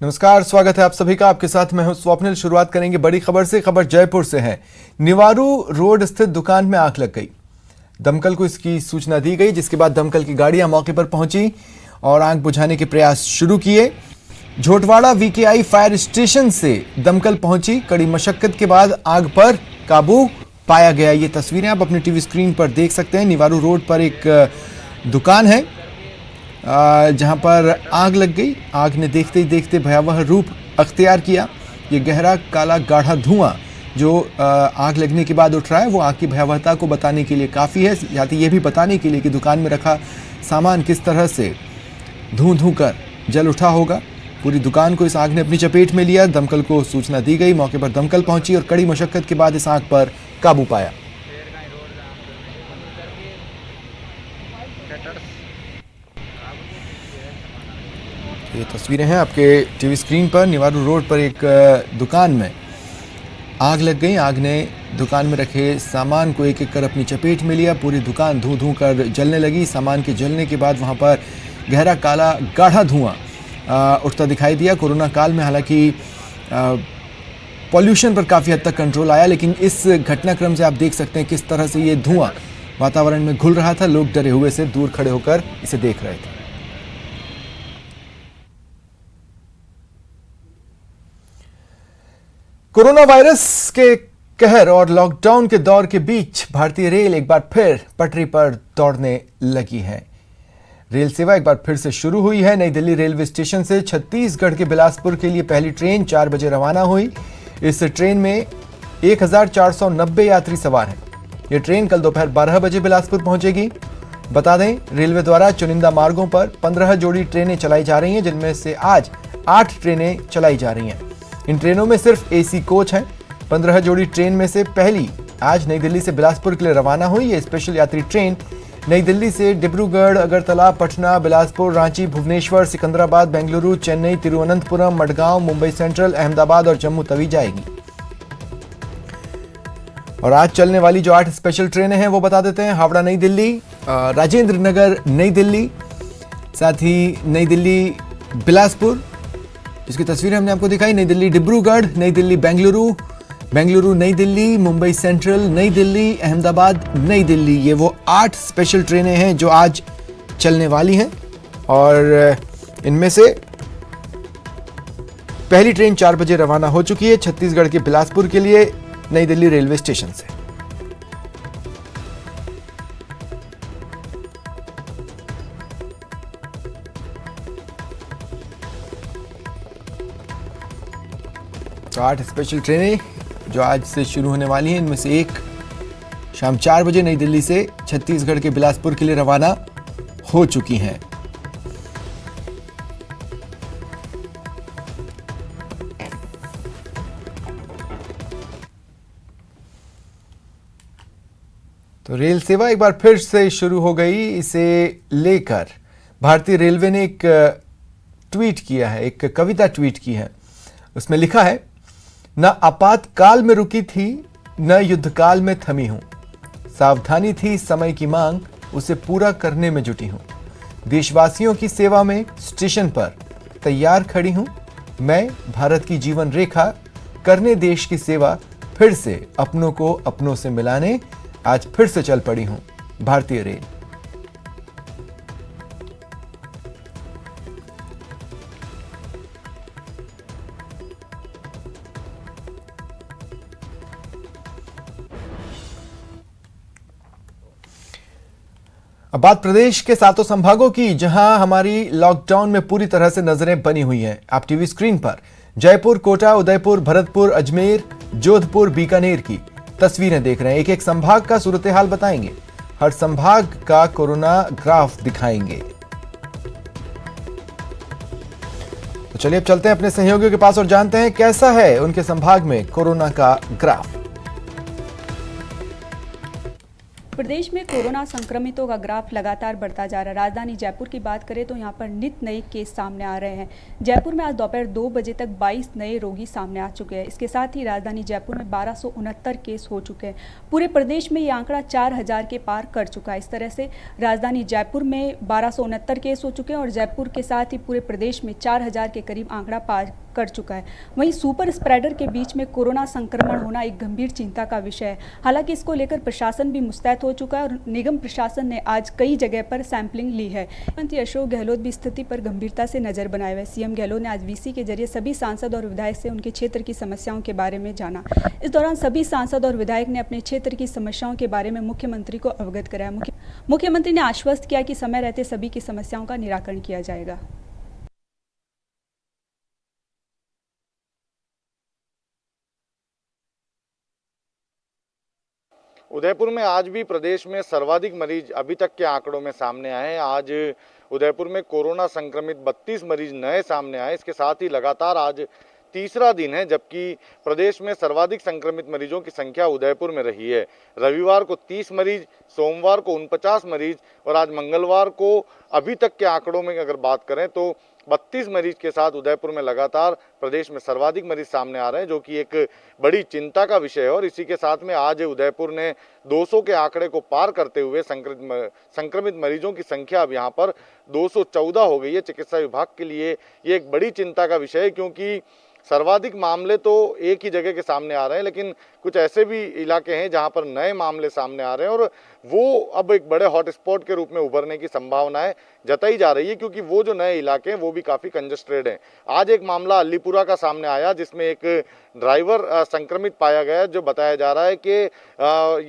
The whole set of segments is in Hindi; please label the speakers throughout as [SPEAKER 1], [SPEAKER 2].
[SPEAKER 1] नमस्कार, स्वागत है आप सभी का। आपके साथ मैं हूं स्वप्निल। शुरुआत करेंगे बड़ी खबर से। खबर जयपुर से है। निवारू रोड स्थित दुकान में आग लग गई। दमकल को इसकी सूचना दी गई, जिसके बाद दमकल की गाड़ियां मौके पर पहुंची और आग बुझाने के प्रयास शुरू किए। झोटवाड़ा वीकेआई फायर स्टेशन से दमकल पहुंची। कड़ी मशक्कत के बाद आग पर काबू पाया गया। ये तस्वीरें आप अपनी टीवी स्क्रीन पर देख सकते हैं। निवारू रोड पर एक दुकान है जहां पर आग लग गई। आग ने देखते ही देखते भयावह रूप अख्तियार किया। ये गहरा काला गाढ़ा धुआं जो आग लगने के बाद उठ रहा है, वो आग की भयावहता को बताने के लिए काफ़ी है। या तो ये भी बताने के लिए कि दुकान में रखा सामान किस तरह से धूं धूं कर जल उठा होगा। पूरी दुकान को इस आग ने अपनी चपेट में लिया। दमकल को सूचना दी गई। मौके पर दमकल पहुंची और कड़ी मशक्कत के बाद इस आग पर काबू पाया। ये तस्वीरें हैं आपके टीवी स्क्रीन पर। निवारू रोड पर एक दुकान में आग लग गई। आग ने दुकान में रखे सामान को एक एक कर अपनी चपेट में लिया। पूरी दुकान धूं धूं कर जलने लगी। सामान के जलने के बाद वहां पर गहरा काला गाढ़ा धुआं उठता दिखाई दिया। कोरोना काल में हालांकि पॉल्यूशन पर काफ़ी हद तक कंट्रोल आया, लेकिन इस घटनाक्रम से आप देख सकते हैं किस तरह से ये धुआं वातावरण में घुल रहा था। लोग डरे हुए से दूर खड़े होकर इसे देख रहे थे। कोरोना वायरस के कहर और लॉकडाउन के दौर के बीच भारतीय रेल एक बार फिर पटरी पर दौड़ने लगी है। रेल सेवा एक बार फिर से शुरू हुई है। नई दिल्ली रेलवे स्टेशन से छत्तीसगढ़ के बिलासपुर के लिए पहली ट्रेन 4 बजे रवाना हुई। इस ट्रेन में 1490 यात्री सवार हैं। यह ट्रेन कल दोपहर 12 बजे बिलासपुर पहुंचेगी। बता दें, रेलवे द्वारा चुनिंदा मार्गों पर 15 जोड़ी ट्रेनें चलाई जा रही हैं, जिनमें से आज 8 ट्रेनें चलाई जा रही हैं। इन ट्रेनों में सिर्फ एसी कोच हैं। 15 जोड़ी ट्रेन में से पहली आज नई दिल्ली से बिलासपुर के लिए रवाना हुई। ये स्पेशल यात्री ट्रेन नई दिल्ली से डिब्रूगढ़, अगरतला, पटना, बिलासपुर, रांची, भुवनेश्वर, सिकंदराबाद, बेंगलुरु, चेन्नई, तिरुवनंतपुरम, मडगांव, मुंबई सेंट्रल, अहमदाबाद और जम्मू तवी जाएगी। और आज चलने वाली जो 8 स्पेशल ट्रेनें हैं वो बता देते हैं। हावड़ा नई दिल्ली, राजेंद्र नगर नई दिल्ली, साथ ही नई दिल्ली बिलासपुर, इसकी तस्वीरें हमने आपको दिखाई। नई दिल्ली डिब्रूगढ़, नई दिल्ली बेंगलुरु, बेंगलुरु नई दिल्ली, मुंबई सेंट्रल नई दिल्ली, अहमदाबाद नई दिल्ली। ये वो 8 स्पेशल ट्रेनें हैं जो आज चलने वाली हैं। और इनमें से पहली ट्रेन 4 बजे रवाना हो चुकी है छत्तीसगढ़ के बिलासपुर के लिए नई दिल्ली रेलवे स्टेशन से। तो 8 स्पेशल ट्रेनें जो आज से शुरू होने वाली हैं, इनमें से एक शाम 4 बजे नई दिल्ली से छत्तीसगढ़ के बिलासपुर के लिए रवाना हो चुकी हैं। तो रेल सेवा एक बार फिर से शुरू हो गई। इसे लेकर भारतीय रेलवे ने एक ट्वीट किया है, एक कविता ट्वीट की है। उसमें लिखा है, न आपातकाल में रुकी थी, न युद्धकाल में थमी हूं। सावधानी थी समय की मांग, उसे पूरा करने में जुटी हूं। देशवासियों की सेवा में स्टेशन पर तैयार खड़ी हूं। मैं भारत की जीवन रेखा करने देश की सेवा, फिर से अपनों को अपनों से मिलाने आज फिर से चल पड़ी हूं। भारतीय रेल। अब बात प्रदेश के 7 संभागों की, जहां हमारी लॉकडाउन में पूरी तरह से नजरें बनी हुई हैं। आप टीवी स्क्रीन पर जयपुर, कोटा, उदयपुर, भरतपुर, अजमेर, जोधपुर, बीकानेर की तस्वीरें देख रहे हैं। एक एक संभाग का सूरत हाल बताएंगे। हर संभाग का कोरोना ग्राफ दिखाएंगे। तो चलिए अब चलते हैं अपने सहयोगियों के पास और जानते हैं कैसा है उनके संभाग में कोरोना का ग्राफ।
[SPEAKER 2] प्रदेश में कोरोना संक्रमितों का ग्राफ लगातार बढ़ता जा रहा है। राजधानी जयपुर की बात करें तो यहाँ पर नित नए केस सामने आ रहे हैं। जयपुर में आज दोपहर 2 बजे तक 22 नए रोगी सामने आ चुके हैं। इसके साथ ही राजधानी जयपुर में 1269 केस हो चुके हैं। पूरे प्रदेश में ये आंकड़ा 4000 के पार कर चुका है। इस तरह से राजधानी जयपुर में 1269 केस हो चुके हैं और जयपुर के साथ ही पूरे प्रदेश में 4000 के करीब आंकड़ा पार कर चुका है। वहीं सुपर स्प्रेडर के बीच में कोरोना संक्रमण होना एक गंभीर चिंता का विषय है। हालांकि इसको लेकर प्रशासन भी मुस्तैद हो चुका है और निगम प्रशासन ने आज कई जगह पर सैंपलिंग ली है। मुख्यमंत्री अशोक गहलोत भी स्थिति पर गंभीरता से नजर बनाए हुए। सीएम गहलोत ने आज वीसी के जरिए सभी सांसद और विधायक से उनके क्षेत्र की समस्याओं के बारे में जाना। इस दौरान सभी सांसद और विधायक ने अपने क्षेत्र की समस्याओं के बारे में मुख्यमंत्री को अवगत कराया। मुख्यमंत्री ने आश्वस्त किया कि समय रहते सभी की समस्याओं का निराकरण किया जाएगा।
[SPEAKER 3] उदयपुर में आज भी प्रदेश में सर्वाधिक मरीज अभी तक के आंकड़ों में सामने आए हैं। आज उदयपुर में कोरोना संक्रमित 32 मरीज नए सामने आए। इसके साथ ही लगातार आज तीसरा दिन है जबकि प्रदेश में सर्वाधिक संक्रमित मरीजों की संख्या उदयपुर में रही है। रविवार को 30 मरीज, सोमवार को 49 मरीज और आज मंगलवार को अभी तक के आंकड़ों में अगर बात करें तो 32 मरीज के साथ उदयपुर में लगातार प्रदेश में सर्वाधिक मरीज सामने आ रहे हैं, जो कि एक बड़ी चिंता का विषय है। और इसी के साथ में आज उदयपुर ने 200 के आंकड़े को पार करते हुए संक्रमित मरीजों की संख्या अब यहाँ पर 214 हो गई है। चिकित्सा विभाग के लिए ये एक बड़ी चिंता का विषय है, क्योंकि सर्वाधिक मामले तो एक ही जगह के सामने आ रहे हैं, लेकिन कुछ ऐसे भी इलाके हैं जहां पर नए मामले सामने आ रहे हैं और वो अब एक बड़े हॉटस्पॉट के रूप में उभरने की संभावनाएं जताई जा रही है, क्योंकि वो जो नए इलाके हैं वो भी काफ़ी कंजस्टेड हैं। आज एक मामला अलीपुरा का सामने आया जिसमें एक ड्राइवर संक्रमित पाया गया, जो बताया जा रहा है कि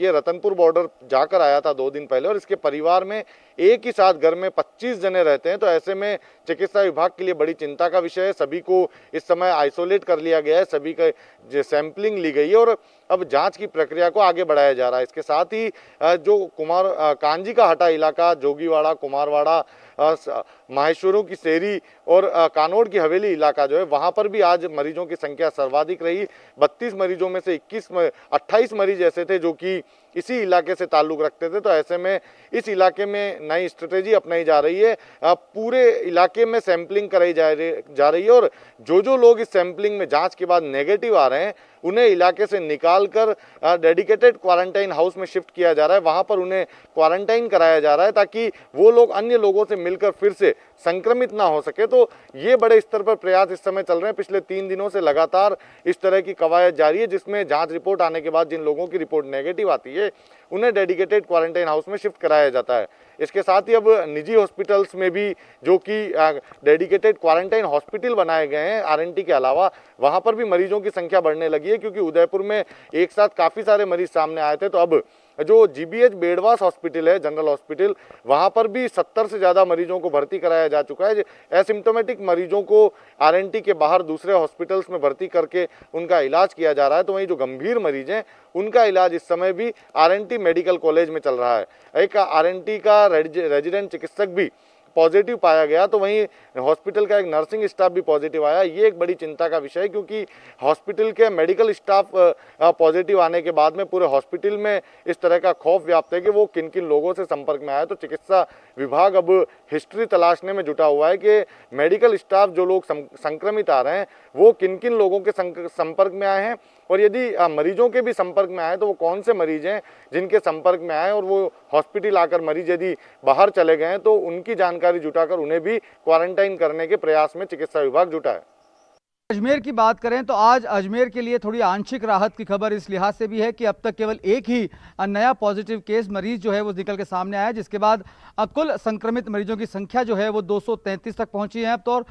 [SPEAKER 3] ये रतनपुर बॉर्डर जाकर आया था 2 दिन पहले और इसके परिवार में एक ही साथ घर में 25 जने रहते हैं। तो ऐसे में चिकित्सा विभाग के लिए बड़ी चिंता का विषय है। सभी को इस समय आइसोलेट कर लिया गया है, सभी का सैंपलिंग ली गई है और अब जांच की प्रक्रिया को आगे बढ़ाया जा रहा है। इसके साथ ही जो कांजी का हटा इलाका, जोगीवाड़ा, कुमारवाड़ा, माहेश्वरों की सेरी और कानोड़ की हवेली इलाका जो है, वहां पर भी आज मरीजों की संख्या सर्वाधिक रही। 32 मरीजों में से 28 मरीज ऐसे थे जो कि इसी इलाके से ताल्लुक रखते थे। तो ऐसे में इस इलाके में नई स्ट्रेटेजी अपनाई जा रही है, पूरे इलाके में सैंपलिंग कराई जा रही है और जो लोग इस सैंपलिंग में जांच के बाद नेगेटिव आ रहे हैं उन्हें इलाके से निकालकर डेडिकेटेड क्वारंटाइन हाउस में शिफ्ट किया जा रहा है। वहां पर उन्हें क्वारंटाइन कराया जा रहा है ताकि वो लोग अन्य लोगों से मिलकर फिर से संक्रमित ना हो सके। तो ये बड़े स्तर पर प्रयास इस समय चल रहे हैं। पिछले 3 दिनों से लगातार इस तरह की कवायद जारी है, जिसमें जांच रिपोर्ट आने के बाद जिन लोगों की रिपोर्ट नेगेटिव आती है उन्हें डेडिकेटेड क्वारंटाइन हाउस में शिफ्ट कराया जाता है। इसके साथ ही अब निजी हॉस्पिटल्स में भी जो कि डेडिकेटेड क्वारंटाइन हॉस्पिटल बनाए गए हैं आरएनटी के अलावा, वहां पर भी मरीजों की संख्या बढ़ने लगी है, क्योंकि उदयपुर में एक साथ काफ़ी सारे मरीज सामने आए थे। तो अब जो जीबीएच बेड़वास हॉस्पिटल है, जनरल हॉस्पिटल, वहां पर भी 70 से ज़्यादा मरीजों को भर्ती कराया जा चुका है। एसिम्टोमेटिक मरीजों को आरएनटी के बाहर दूसरे हॉस्पिटल्स में भर्ती करके उनका इलाज किया जा रहा है। तो वहीं जो गंभीर मरीज हैं उनका इलाज इस समय भी आरएनटी मेडिकल कॉलेज में चल रहा है। एक आरएनटी का रेजिडेंट चिकित्सक भी पॉजिटिव पाया गया, तो वहीं हॉस्पिटल का एक नर्सिंग स्टाफ भी पॉजिटिव आया। ये एक बड़ी चिंता का विषय है, क्योंकि हॉस्पिटल के मेडिकल स्टाफ पॉजिटिव आने के बाद में पूरे हॉस्पिटल में इस तरह का खौफ व्याप्त है कि वो किन किन लोगों से संपर्क में आया। तो चिकित्सा विभाग अब हिस्ट्री तलाशने में जुटा हुआ है कि मेडिकल स्टाफ जो लोग संक्रमित आ रहे हैं वो किन किन लोगों के संपर्क में आए हैं और यदि मरीजों के भी संपर्क में आए तो वो कौन से मरीज हैं जिनके संपर्क में आए और वो हॉस्पिटल आकर मरीज यदि बाहर चले गए हैं तो उनकी जानकारी जुटाकर उन्हें भी क्वारंटाइन करने के प्रयास में चिकित्सा विभाग जुटा है।
[SPEAKER 4] अजमेर की बात करें तो आज अजमेर के लिए थोड़ी आंशिक राहत की खबर इस लिहाज से भी है कि अब तक केवल एक ही नया पॉजिटिव केस मरीज जो है वो निकल के सामने आया, जिसके बाद कुल संक्रमित मरीजों की संख्या जो है वो 233 तक पहुंची है। अब तो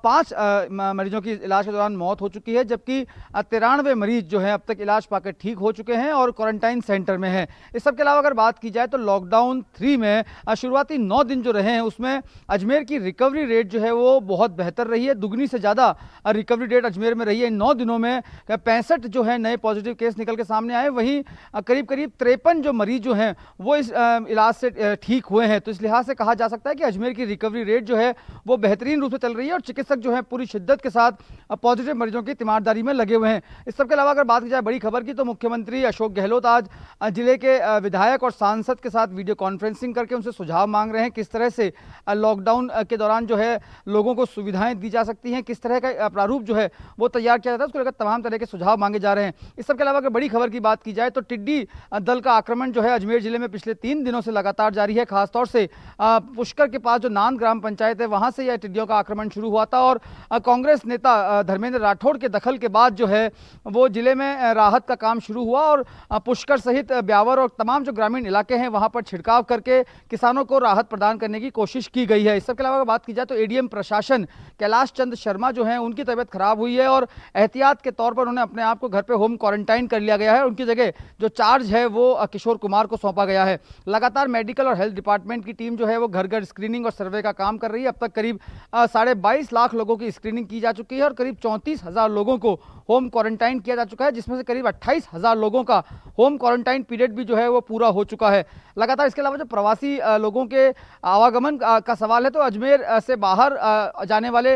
[SPEAKER 4] 5 मरीजों की इलाज के दौरान मौत हो चुकी है, जबकि 93 मरीज जो है अब तक इलाज पाकर ठीक हो चुके हैं और क्वारंटाइन सेंटर में है। इस सब के अलावा अगर बात की जाए तो लॉकडाउन 3 में शुरुआती 9 दिन जो रहे हैं उसमें अजमेर की रिकवरी रेट जो है वो बहुत बेहतर रही है, दुगनी से ज़्यादा रिकवरी रेट अजमेर में रही है। इन 9 दिनों में 65 जो है नए पॉजिटिव केस निकल के सामने आए। वहीं करीब 53 जो मरीज जो हैं वो इस इलाज से ठीक हुए हैं। तो इस लिहाज से कहा जा सकता है कि अजमेर की रिकवरी रेट जो है वो बेहतरीन रूप से चल रही है और चिकित्सक जो है पूरी शिद्दत के साथ पॉजिटिव मरीजों की तीमारदारी में लगे हुए हैं। इस सब के अलावा अगर बात की जाए बड़ी खबर की, तो मुख्यमंत्री अशोक गहलोत आज जिले के विधायक और सांसद के साथ वीडियो कॉन्फ्रेंसिंग करके उनसे सुझाव मांग रहे हैं किस तरह से लॉकडाउन के दौरान जो है लोगों को सुविधाएं दी जा सकती हैं, किस तरह का प्रारूप जो है वो तैयार किया जाता है, उसको लेकर तमाम तरह के सुझाव मांगे जा रहे हैं। इस सब के अलावा अगर बड़ी खबर की बात की जाए तो टिड्डी दल का आक्रमण जो है अजमेर जिले में पिछले 3 दिनों से लगातार जारी है। खासतौर से पुष्कर के पास जो नांद ग्राम पंचायत है वहां से यह टिड्डियों का आक्रमण शुरू हुआ था और कांग्रेस नेता धर्मेंद्र राठौड़ के दखल के बाद जो है वो जिले में राहत का काम शुरू हुआ और पुष्कर सहित ब्यावर और तमाम जो ग्रामीण इलाके हैं वहां पर छिड़काव करके किसानों को राहत प्रदान करने की कोशिश की गई है। इस सबके अलावा बात की जाए तो एडीएम प्रशासन कैलाश चंद शर्मा जो हैं उनकी तबीयत खराब हुई है और एहतियात के तौर पर उन्होंने अपने आप को घर पे होम क्वारंटाइन कर लिया गया है। उनकी जगह जो चार्ज है वो किशोर कुमार को सौंपा गया है। लगातार मेडिकल और हेल्थ डिपार्टमेंट की टीम जो है वो घर घर स्क्रीनिंग और सर्वे का काम कर रही है। अब तक करीब 22.5 लाख लोगों की स्क्रीनिंग की जा चुकी है और करीब 34,000 लोगों को होम क्वारंटाइन किया जा चुका है, जिसमें से करीब 28,000 लोगों का होम क्वारंटाइन पीरियड भी जो है वो पूरा हो चुका है। लगातार इसके अलावा जो प्रवासी लोगों के आवागमन का सवाल है तो अजमेर से बाहर जाने वाले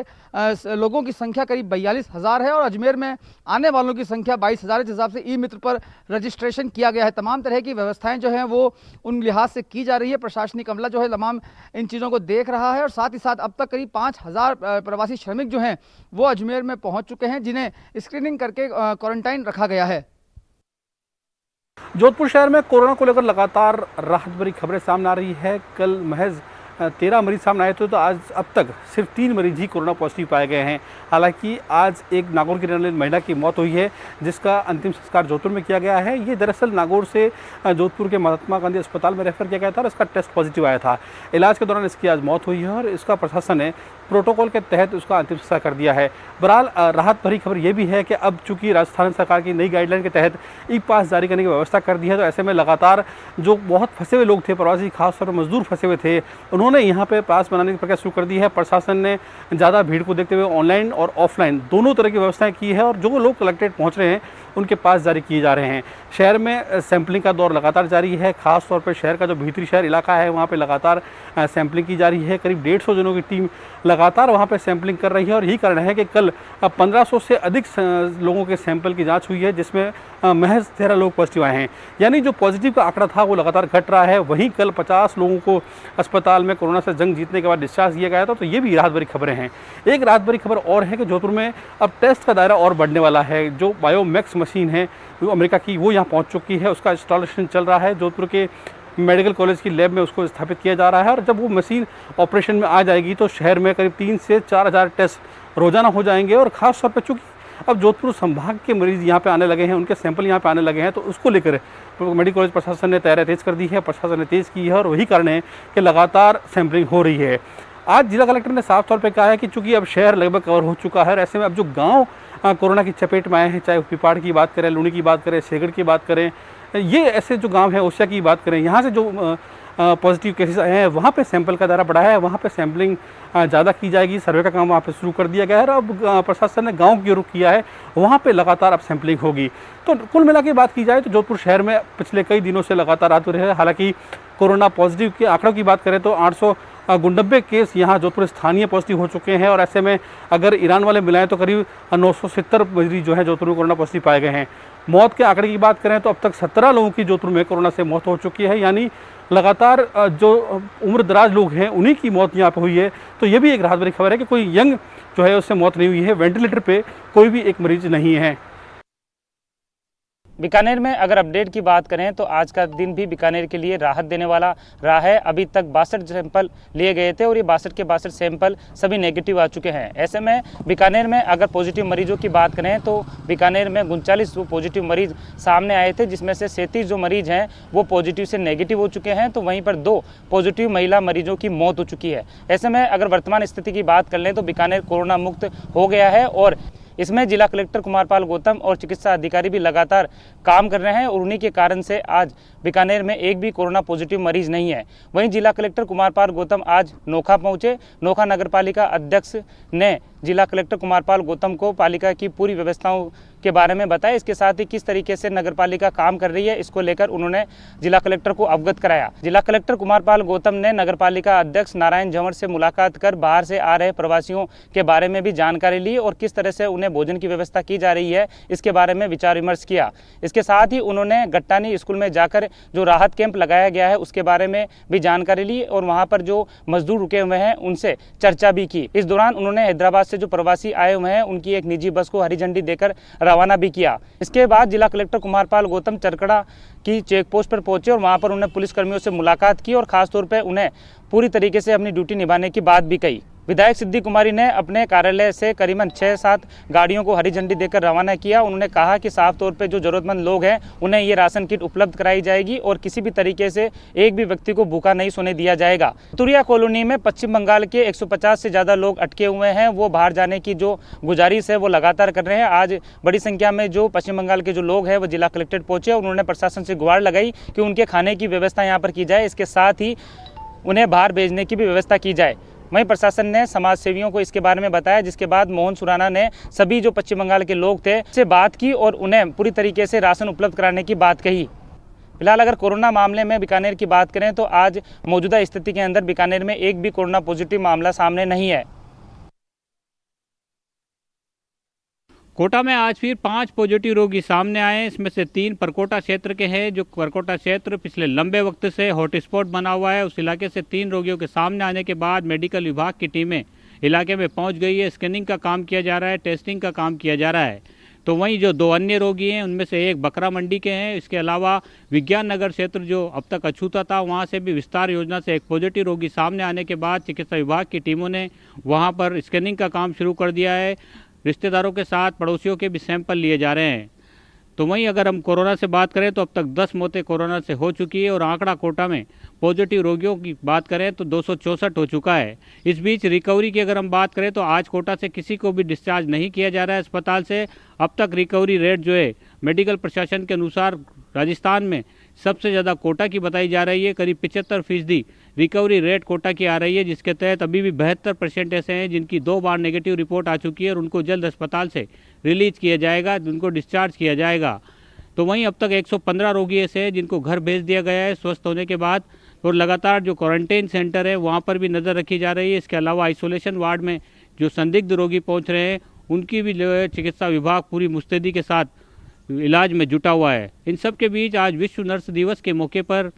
[SPEAKER 4] लोगों की संख्या करीब 42,000 है और अजमेर में आने वालों की संख्या 22,000 इस हिसाब से ई मित्र पर रजिस्ट्रेशन किया गया है। तमाम तरह की व्यवस्थाएं जो हैं वो उन लिहाज से की जा रही है। प्रशासनिक अमला जो है तमाम इन चीज़ों को देख रहा है और साथ ही साथ अब तक करीब 5,000 प्रवासी श्रमिक जो हैं वो अजमेर में पहुंच चुके हैं, जिन्हें स्क्रीनिंग करके क्वारंटाइन रखा गया है।
[SPEAKER 5] जोधपुर शहर में कोरोना को लेकर लगातार राहत भरी खबरें सामने आ रही है। कल महज 13 मरीज सामने आए थे तो आज अब तक सिर्फ 3 मरीज ही कोरोना पॉजिटिव पाए गए हैं। हालांकि आज एक नागौर की रहने वाली महिला की मौत हुई है जिसका अंतिम संस्कार जोधपुर में किया गया है। ये दरअसल नागौर से जोधपुर के महात्मा गांधी अस्पताल में रेफर किया गया था और इसका टेस्ट पॉजिटिव आया था। इलाज के दौरान इसकी आज मौत हुई है और इसका प्रशासन ने प्रोटोकॉल के तहत उसका अंतिम संस्कार कर दिया है। बहरहाल राहत भरी खबर यह भी है कि अब चूंकि राजस्थान सरकार की नई गाइडलाइन के तहत ई पास जारी करने की व्यवस्था कर दी है तो ऐसे में लगातार जो बहुत फंसे हुए लोग थे, प्रवासी खासतौर पर मजदूर फंसे हुए थे, उन्होंने यहाँ पे पास बनाने की प्रक्रिया शुरू कर दी है। प्रशासन ने ज़्यादा भीड़ को देखते हुए ऑनलाइन और ऑफलाइन दोनों तरह की व्यवस्थाएं की है और जो लोग कलेक्ट्रेट पहुँच रहे हैं उनके पास जारी किए जा रहे हैं। शहर में सैंपलिंग का दौर लगातार जारी है। खास तौर पर शहर का जो भीतरी शहर इलाका है वहाँ पे लगातार सैंपलिंग की जा रही है। करीब 150 जनों की टीम लगातार वहाँ पे सैंपलिंग कर रही है और यही कारण है कि कल 1500 से अधिक लोगों के सैंपल की जांच हुई है जिसमें महज 13 लोग पॉजिटिव आए हैं। यानी जो पॉजिटिव का आंकड़ा था वो लगातार घट रहा है। वहीं कल 50 लोगों को अस्पताल में कोरोना से जंग जीतने के बाद डिस्चार्ज दिया गया था। तो ये भी राहत भरी खबरें हैं। एक राहत भरी खबर और है कि जोधपुर में अब टेस्ट का दायरा और बढ़ने वाला है। जो बायोमैक्स मशीन है वो अमेरिका की वो यहाँ पहुँच चुकी है, उसका इंस्टॉलेशन चल रहा है। जोधपुर के मेडिकल कॉलेज की लैब में उसको स्थापित किया जा रहा है और जब वो मशीन ऑपरेशन में आ जाएगी तो शहर में करीब 3 से 4,000 टेस्ट रोजाना हो जाएंगे। और ख़ास तौर पर चूँकि अब जोधपुर संभाग के मरीज़ यहाँ पे आने लगे हैं, उनके सैंपल यहाँ पे आने लगे हैं, तो उसको लेकर मेडिकल कॉलेज प्रशासन ने तैयारी तेज़ कर दी है, प्रशासन ने तेज़ की है और वही कारण है कि लगातार सैंपलिंग हो रही है। आज जिला कलेक्टर ने साफ तौर पर कहा है कि चूँकि अब शहर लगभग कवर हो चुका है और ऐसे में अब जो गाँव कोरोना की चपेट में आए हैं, चाहे पिपाड़ की बात करें, लूनी की बात करें, सेगड़ की बात करें, ये ऐसे जो गांव है ओसिया की बात करें, यहाँ से जो पॉजिटिव केसेस आए हैं वहाँ पे सैंपल का दायरा बढ़ा है, वहाँ पे सैंपलिंग ज़्यादा की जाएगी। सर्वे का काम वहाँ पे शुरू कर दिया गया है और अब प्रशासन ने गांव की रुख किया है, वहाँ पे लगातार अब सैंपलिंग होगी। तो कुल मिला के बात की जाए तो जोधपुर शहर में पिछले कई दिनों से लगातार आते रहे। हालांकि कोरोना पॉजिटिव के आंकड़ों की बात करें तो 899 केस यहाँ जोधपुर स्थानीय पॉजिटिव हो चुके हैं और ऐसे में अगर ईरान वाले मिलाएं तो करीब 970 मरीज जो है जोधपुर में कोरोना पॉजिटिव पाए गए हैं। मौत के आंकड़े की बात करें तो अब तक 17 लोगों की जोधपुर में कोरोना से मौत हो चुकी है। यानी लगातार जो उम्र दराज लोग हैं उन्हीं की मौत यहाँ पर हुई है। तो ये भी एक राहत भरी खबर है कि कोई यंग जो है उससे मौत नहीं हुई है। वेंटिलेटर पे कोई भी एक मरीज नहीं है।
[SPEAKER 6] बीकानेर में अगर अपडेट की बात करें तो आज का दिन भी बीकानेर के लिए राहत देने वाला रहा है। अभी तक 62 सैंपल लिए गए थे और ये 62 के 62 सैंपल सभी नेगेटिव आ चुके हैं। ऐसे में बीकानेर में अगर पॉजिटिव मरीजों की बात करें तो बीकानेर में 39 पॉजिटिव मरीज सामने आए थे, जिसमें से 37 जो मरीज हैं वो पॉजिटिव से नेगेटिव हो चुके हैं। तो वहीं पर 2 पॉजिटिव महिला मरीजों की मौत हो चुकी है। ऐसे में अगर वर्तमान स्थिति की बात कर लें तो बीकानेर कोरोना मुक्त हो गया है और इसमें जिला कलेक्टर कुमारपाल गौतम और चिकित्सा अधिकारी भी लगातार काम कर रहे हैं और उन्हीं के कारण से आज बीकानेर में एक भी कोरोना पॉजिटिव मरीज नहीं है। वहीं जिला कलेक्टर कुमारपाल गौतम आज नोखा पहुंचे। नोखा नगर पालिका अध्यक्ष ने जिला कलेक्टर कुमारपाल गौतम को पालिका की पूरी व्यवस्थाओं के बारे में बताया। इसके साथ ही किस तरीके से नगर पालिका काम कर रही है इसको लेकर उन्होंने जिला कलेक्टर को अवगत कराया। जिला कलेक्टर कुमारपाल गौतम ने नगर पालिका अध्यक्ष नारायण जंवर से मुलाकात कर बाहर से आ रहे प्रवासियों के बारे में भी जानकारी ली और किस तरह से उन्हें भोजन की व्यवस्था की जा रही है इसके बारे में विचार विमर्श किया। इसके साथ ही उन्होंने गट्टानी स्कूल में जाकर जो राहत कैंप लगाया गया है उसके बारे में भी जानकारी ली और वहां पर जो मजदूर रुके हुए हैं उनसे चर्चा भी की। इस दौरान उन्होंने हैदराबाद से जो प्रवासी आए हुए हैं उनकी एक निजी बस को हरी झंडी देकर रवाना भी किया। इसके बाद जिला कलेक्टर कुमारपाल गौतम चरकड़ा की चेक पोस्ट पर पहुंचे और वहां पर उन्हें पुलिसकर्मियों से मुलाकात की और खासतौर पर उन्हें पूरी तरीके से अपनी ड्यूटी निभाने की बात भी कही। विधायक सिद्धि कुमारी ने अपने कार्यालय से करीबन 6-7 गाड़ियों को हरी झंडी देकर रवाना किया। उन्होंने कहा कि साफ तौर पे जो जरूरतमंद लोग हैं उन्हें ये राशन किट उपलब्ध कराई जाएगी और किसी भी तरीके से एक भी व्यक्ति को भूखा नहीं सोने दिया जाएगा। तुरिया कॉलोनी में पश्चिम बंगाल के 150 से ज़्यादा लोग अटके हुए हैं। वो बाहर जाने की जो गुजारिश है वो लगातार कर रहे हैं। आज बड़ी संख्या में जो पश्चिम बंगाल के जो लोग हैं वो जिला कलेक्ट्रेट पहुंचे और उन्होंने प्रशासन से गुहार लगाई कि उनके खाने की व्यवस्था यहाँ पर की जाए। इसके साथ ही उन्हें बाहर भेजने की भी व्यवस्था की जाए। वहीं प्रशासन ने समाज सेवियों को इसके बारे में बताया, जिसके बाद मोहन सुराना ने सभी जो पश्चिम बंगाल के लोग थे से बात की और उन्हें पूरी तरीके से राशन उपलब्ध कराने की बात कही। फिलहाल अगर कोरोना मामले में बीकानेर की बात करें तो आज मौजूदा स्थिति के अंदर बीकानेर में एक भी कोरोना पॉजिटिव मामला सामने नहीं है।
[SPEAKER 7] कोटा में आज फिर 5 पॉजिटिव रोगी सामने आए हैं। इसमें से 3 परकोटा क्षेत्र के हैं। जो परकोटा क्षेत्र पिछले लंबे वक्त से हॉटस्पॉट बना हुआ है, उस इलाके से 3 रोगियों के सामने आने के बाद मेडिकल विभाग की टीमें इलाके में पहुंच गई है। स्कैनिंग का काम किया जा रहा है, टेस्टिंग का काम किया जा रहा है। तो वहीं जो 2 अन्य रोगी हैं उनमें से एक बकरा मंडी के हैं। इसके अलावा विज्ञान नगर क्षेत्र जो अब तक अछूता था वहाँ से भी विस्तार योजना से एक पॉजिटिव रोगी सामने आने के बाद चिकित्सा विभाग की टीमों ने वहाँ पर स्कैनिंग का काम शुरू कर दिया है। रिश्तेदारों के साथ पड़ोसियों के भी सैंपल लिए जा रहे हैं। तो वहीं अगर हम कोरोना से बात करें तो अब तक 10 मौतें कोरोना से हो चुकी है और आंकड़ा कोटा में पॉजिटिव रोगियों की बात करें तो 264 हो चुका है। इस बीच रिकवरी की अगर हम बात करें तो आज कोटा से किसी को भी डिस्चार्ज नहीं किया जा रहा है अस्पताल से। अब तक रिकवरी रेट जो है मेडिकल प्रशासन के अनुसार राजस्थान में सबसे ज़्यादा कोटा की बताई जा रही है। करीब 75% रिकवरी रेट कोटा की आ रही है, जिसके तहत अभी भी 72% ऐसे हैं जिनकी 2 बार नेगेटिव रिपोर्ट आ चुकी है और उनको जल्द अस्पताल से रिलीज किया जाएगा, उनको डिस्चार्ज किया जाएगा। तो वहीं अब तक 115 रोगी ऐसे हैं जिनको घर भेज दिया गया है स्वस्थ होने के बाद और लगातार जो क्वारंटाइन सेंटर है वहाँ पर भी नज़र रखी जा रही है। इसके अलावा आइसोलेशन वार्ड में जो संदिग्ध रोगी पहुँच रहे हैं उनकी भी जो है चिकित्सा विभाग पूरी मुस्तैदी के साथ इलाज में जुटा हुआ है। इन सब के बीच आज विश्व नर्स दिवस के मौके पर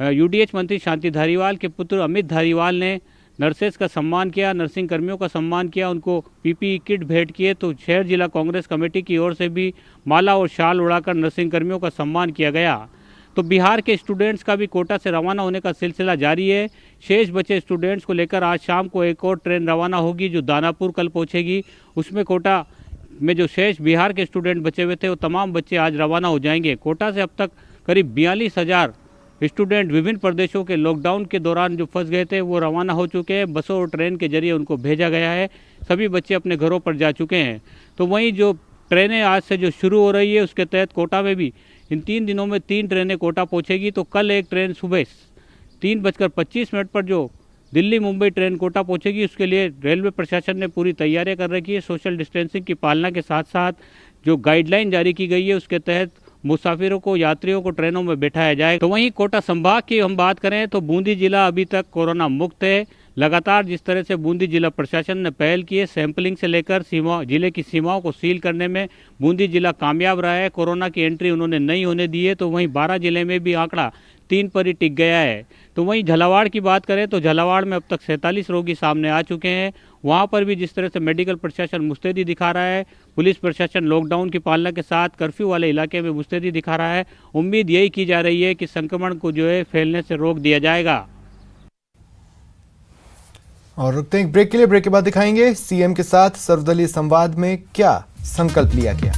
[SPEAKER 7] यूडीएच मंत्री शांति धारीवाल के पुत्र अमित धारीवाल ने नर्सेस का सम्मान किया, नर्सिंग कर्मियों का सम्मान किया, उनको पीपीई किट भेंट किए। तो शहर जिला कांग्रेस कमेटी की ओर से भी माला और शाल उड़ाकर नर्सिंग कर्मियों का सम्मान किया गया। तो बिहार के स्टूडेंट्स का भी कोटा से रवाना होने का सिलसिला जारी है। शेष बचे स्टूडेंट्स को लेकर आज शाम को एक और ट्रेन रवाना होगी जो दानापुर कल पहुँचेगी। उसमें कोटा में जो शेष बिहार के स्टूडेंट बचे हुए थे वो तमाम बच्चे आज रवाना हो जाएंगे। कोटा से अब तक करीब 42,000 स्टूडेंट विभिन्न प्रदेशों के लॉकडाउन के दौरान जो फंस गए थे वो रवाना हो चुके हैं। बसों और ट्रेन के जरिए उनको भेजा गया है। सभी बच्चे अपने घरों पर जा चुके हैं। तो वहीं जो ट्रेनें आज से जो शुरू हो रही है उसके तहत कोटा में भी इन 3 दिनों में 3 ट्रेनें कोटा पहुँचेगी। तो कल एक ट्रेन सुबह 3:25 पर जो दिल्ली मुंबई ट्रेन कोटा पहुंचेगी उसके लिए रेलवे प्रशासन ने पूरी तैयारियां कर रखी है। सोशल डिस्टेंसिंग की पालना के साथ साथ जो गाइडलाइन जारी की गई है उसके तहत मुसाफिरों को, यात्रियों को ट्रेनों में बैठाया जाएगा। तो वहीं कोटा संभाग की हम बात करें तो बूंदी जिला अभी तक कोरोना मुक्त है। लगातार जिस तरह से बूंदी जिला प्रशासन ने पहल की है, सैंपलिंग से लेकर जिले की सीमाओं को सील करने में बूंदी जिला कामयाब रहा है। कोरोना की एंट्री उन्होंने नहीं होने दी है। तो वहीं 12 जिले में भी आंकड़ा 3 पर ही टिक गया है। तो वहीं झालावाड़ की बात करें तो झालावाड़ में अब तक 47 रोगी सामने आ चुके हैं। वहाँ पर भी जिस तरह से मेडिकल प्रशासन मुस्तैदी दिखा रहा है, पुलिस प्रशासन लॉकडाउन की पालना के साथ कर्फ्यू वाले इलाके में मुस्तैदी दिखा रहा है। उम्मीद यही की जा रही है कि संक्रमण को जो है फैलने से रोक दिया जाएगा।
[SPEAKER 1] और रुकते हैं एक ब्रेक के लिए। ब्रेक के बाद दिखाएंगे सीएम के साथ सर्वदलीय संवाद में क्या संकल्प लिया गया।